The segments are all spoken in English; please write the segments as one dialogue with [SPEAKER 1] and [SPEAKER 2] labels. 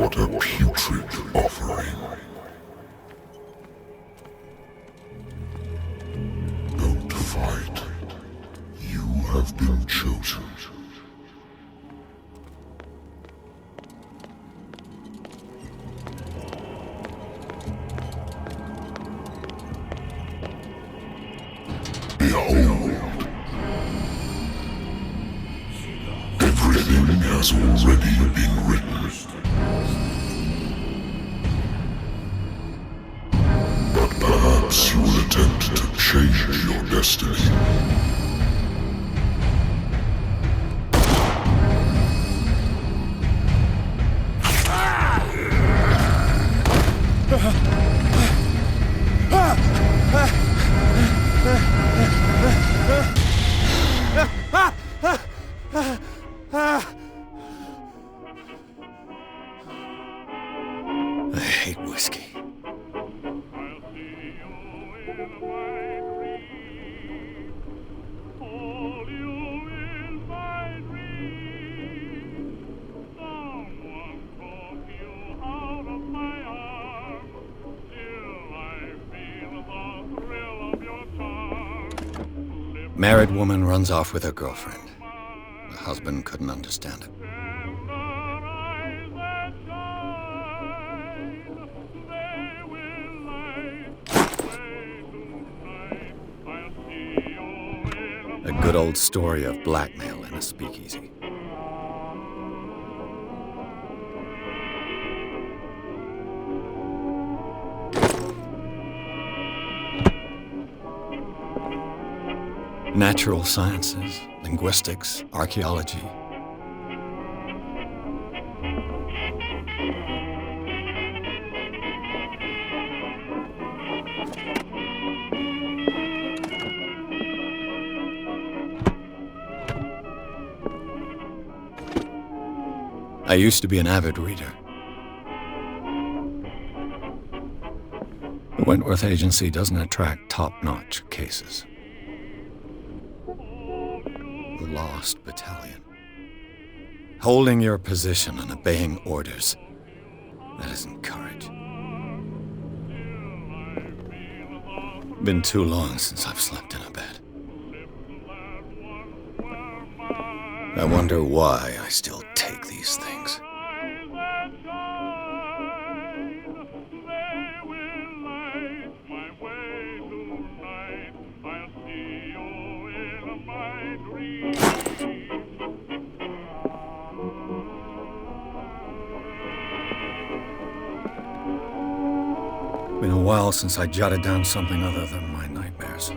[SPEAKER 1] What a putrid offering. Don't fight. You have been chosen. Behold. Everything has already been written. But perhaps you will attempt to change your destiny.
[SPEAKER 2] I hate whiskey. Married woman runs off with her girlfriend. The husband couldn't understand it. A good old story of blackmail in a speakeasy. Natural sciences, linguistics, archaeology. I used to be an avid reader. The Wentworth Agency doesn't attract top-notch cases. The Lost Battalion. Holding your position and obeying orders. That isn't courage. Been too long since I've slept in a bed. I wonder why I still take these things. Been a while since I jotted down something other than my nightmares.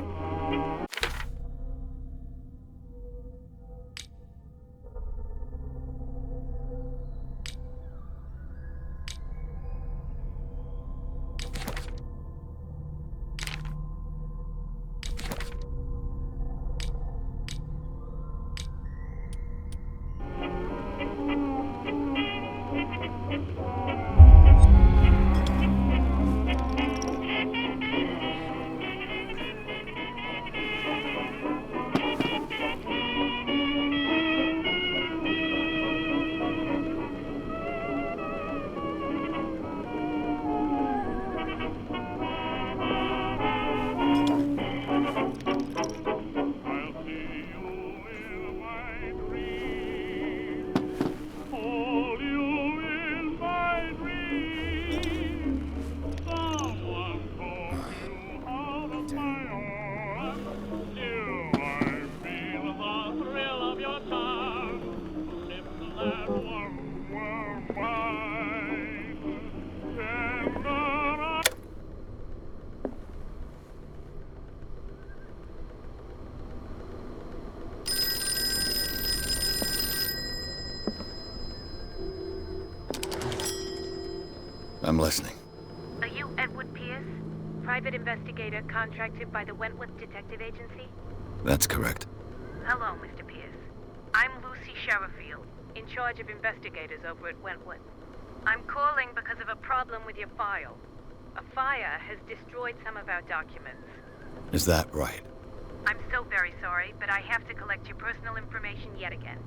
[SPEAKER 2] I'm listening.
[SPEAKER 3] Are you Edward Pierce, private investigator contracted by the Wentworth Detective Agency?
[SPEAKER 2] That's correct.
[SPEAKER 3] Hello, Mr. Pierce. I'm Lucy Sherrifield, in charge of investigators over at Wentworth. I'm calling because of a problem with your file. A fire has destroyed some of our documents.
[SPEAKER 2] Is that right?
[SPEAKER 3] I'm so very sorry, but I have to collect your personal information yet again.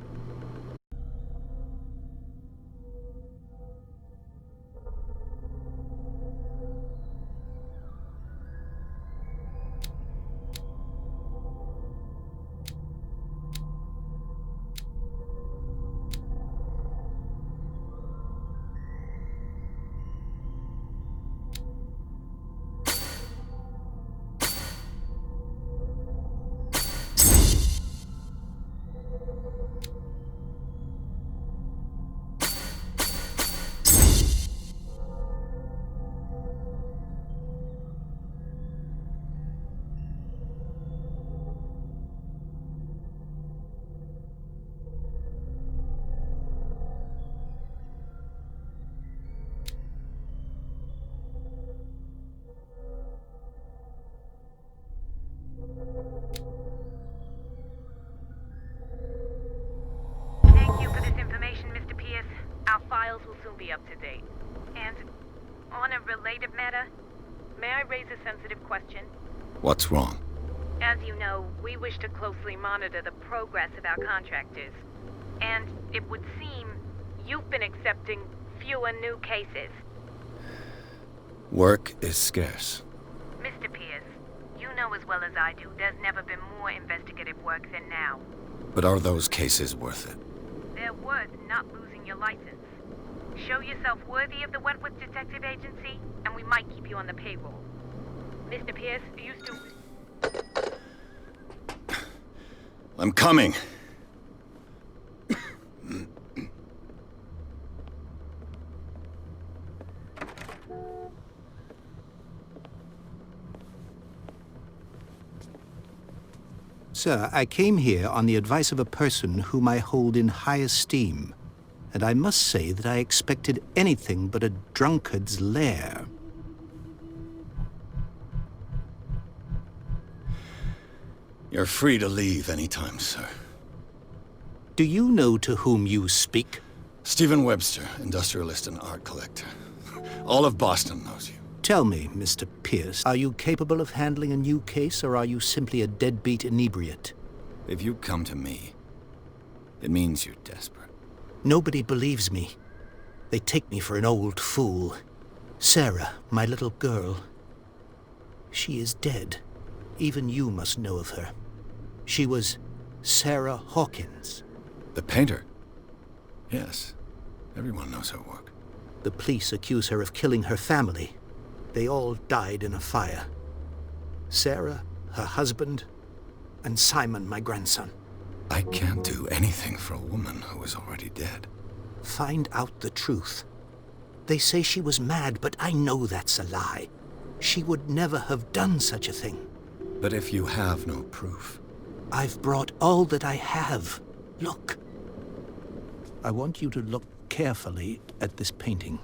[SPEAKER 3] be up to date. And on a related matter, may I raise a sensitive question?
[SPEAKER 2] What's wrong?
[SPEAKER 3] As you know, we wish to closely monitor the progress of our contractors. And it would seem you've been accepting fewer new cases.
[SPEAKER 2] Work is scarce.
[SPEAKER 3] Mr. Pierce, you know as well as I do, there's never been more investigative work than now.
[SPEAKER 2] But are those cases worth it?
[SPEAKER 3] They're worth not losing your license. Show yourself worthy of the Wentworth Detective Agency, and we might keep you on the payroll. Mr. Pierce, are you still...
[SPEAKER 2] I'm coming!
[SPEAKER 4] Sir, I came here on the advice of a person whom I hold in high esteem, and I must say that I expected anything but a drunkard's lair.
[SPEAKER 2] You're free to leave anytime, sir.
[SPEAKER 4] Do you know to whom you speak?
[SPEAKER 2] Stephen Webster, industrialist and art collector. All of Boston knows you.
[SPEAKER 4] Tell me, Mr. Pierce, are you capable of handling a new case, or are you simply a deadbeat inebriate?
[SPEAKER 2] If you come to me, it means you're desperate.
[SPEAKER 4] Nobody believes me. They take me for an old fool. Sarah, my little girl, she is dead. Even you must know of her. She was Sarah Hawkins.
[SPEAKER 2] The painter? Yes. Everyone knows her work.
[SPEAKER 4] The police accuse her of killing her family. They all died in a fire. Sarah, her husband, and Simon, my grandson.
[SPEAKER 2] I can't do anything for a woman who is already dead.
[SPEAKER 4] Find out the truth. They say she was mad, but I know that's a lie. She would never have done such a thing.
[SPEAKER 2] But if you have no proof...
[SPEAKER 4] I've brought all that I have. Look. I want you to look carefully at this painting.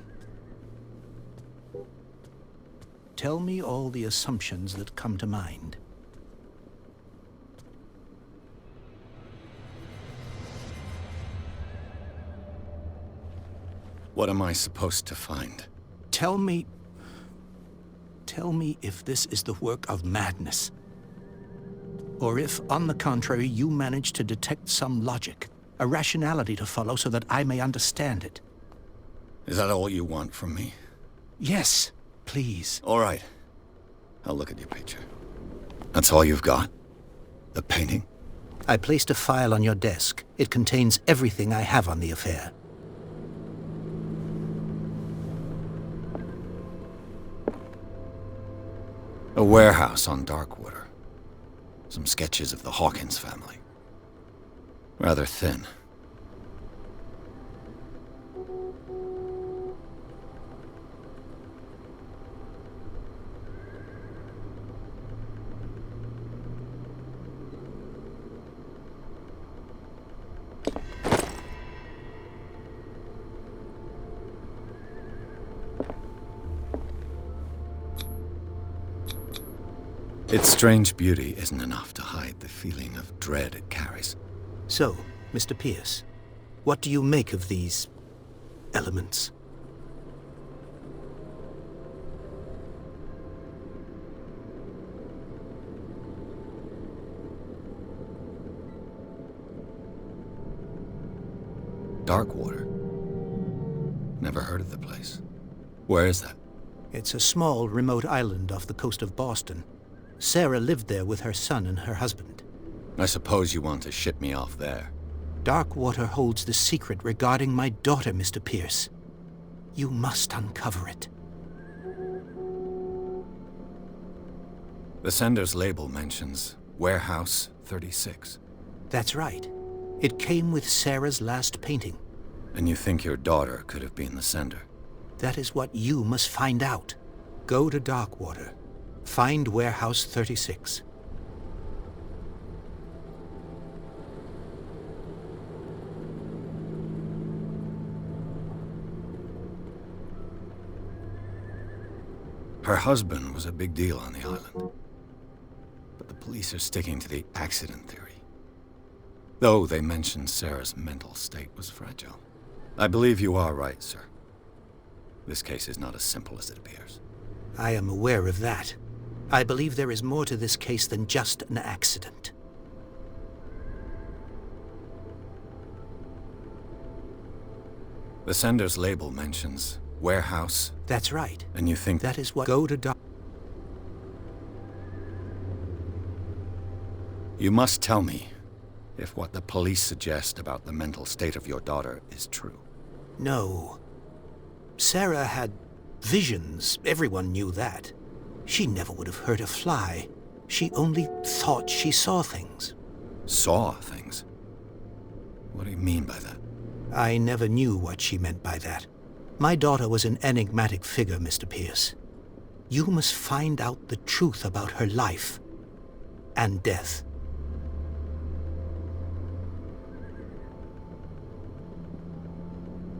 [SPEAKER 4] Tell me all the assumptions that come to mind.
[SPEAKER 2] What am I supposed to find?
[SPEAKER 4] Tell me if this is the work of madness. Or if, on the contrary, you manage to detect some logic, a rationality to follow so that I may understand it.
[SPEAKER 2] Is that all you want from me?
[SPEAKER 4] Yes, please.
[SPEAKER 2] All right. I'll look at your picture. That's all you've got? The painting?
[SPEAKER 4] I placed a file on your desk. It contains everything I have on the affair.
[SPEAKER 2] A warehouse on Darkwater. Some sketches of the Hawkins family. Rather thin. Its strange beauty isn't enough to hide the feeling of dread it carries.
[SPEAKER 4] So, Mr. Pierce, what do you make of these elements?
[SPEAKER 2] Darkwater? Never heard of the place. Where is that?
[SPEAKER 4] It's a small, remote island off the coast of Boston. Sarah lived there with her son and her husband.
[SPEAKER 2] I suppose you want to ship me off there.
[SPEAKER 4] Darkwater holds the secret regarding my daughter, Mr. Pierce. You must uncover it.
[SPEAKER 2] The sender's label mentions Warehouse 36.
[SPEAKER 4] That's right. It came with Sarah's last painting.
[SPEAKER 2] And you think your daughter could have been the sender?
[SPEAKER 4] That is what you must find out. Go to Darkwater. Find Warehouse 36.
[SPEAKER 2] Her husband was a big deal on the island. But the police are sticking to the accident theory. Though they mentioned Sarah's mental state was fragile. I believe you are right, sir. This case is not as simple as it appears.
[SPEAKER 4] I am aware of that. I believe there is more to this case than just an accident.
[SPEAKER 2] The sender's label mentions warehouse,
[SPEAKER 4] That's right.
[SPEAKER 2] and you think
[SPEAKER 4] That is what... Go to Doc...
[SPEAKER 2] You must tell me if what the police suggest about the mental state of your daughter is true.
[SPEAKER 4] No. Sarah had visions. Everyone knew that. She never would have hurt a fly. She only thought she saw things.
[SPEAKER 2] Saw things? What do you mean by that?
[SPEAKER 4] I never knew what she meant by that. My daughter was an enigmatic figure, Mr. Pierce. You must find out the truth about her life and death.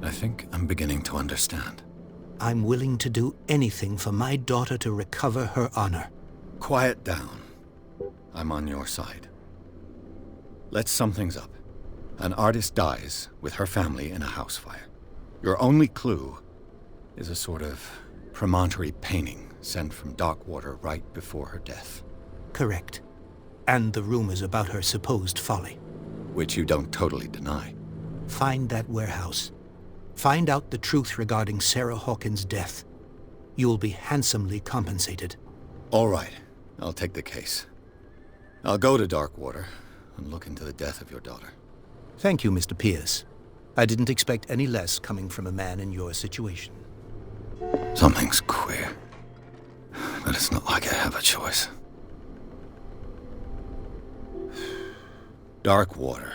[SPEAKER 2] I think I'm beginning to understand.
[SPEAKER 4] I'm willing to do anything for my daughter to recover her honor.
[SPEAKER 2] Quiet down. I'm on your side. Let's sum things up. An artist dies with her family in a house fire. Your only clue is a sort of promontory painting sent from Darkwater right before her death.
[SPEAKER 4] Correct. And the rumors about her supposed folly.
[SPEAKER 2] Which you don't totally deny.
[SPEAKER 4] Find that warehouse. Find out the truth regarding Sarah Hawkins' death. You'll be handsomely compensated.
[SPEAKER 2] All right. I'll take the case. I'll go to Darkwater and look into the death of your daughter.
[SPEAKER 4] Thank you, Mr. Pierce. I didn't expect any less coming from a man in your situation.
[SPEAKER 2] Something's queer. But it's not like I have a choice. Darkwater.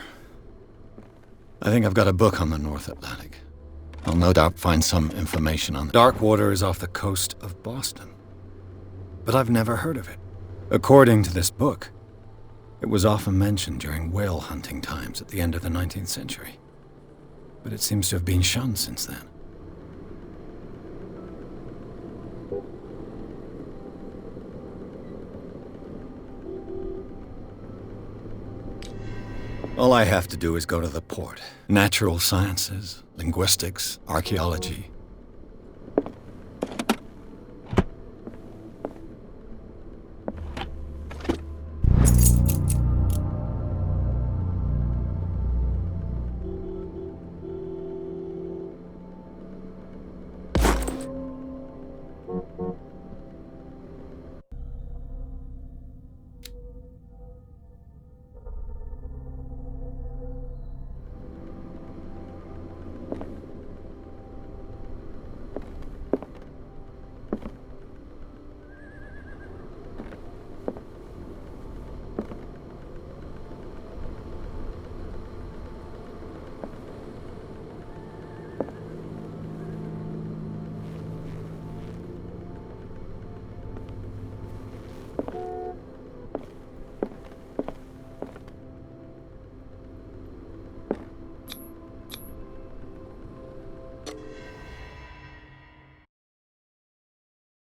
[SPEAKER 2] I think I've got a book on the North Atlantic. I'll no doubt find some information on it. Darkwater is off the coast of Boston. But I've never heard of it. According to this book, it was often mentioned during whale hunting times at the end of the 19th century. But it seems to have been shunned since then. All I have to do is go to the port. Natural sciences, linguistics, archaeology.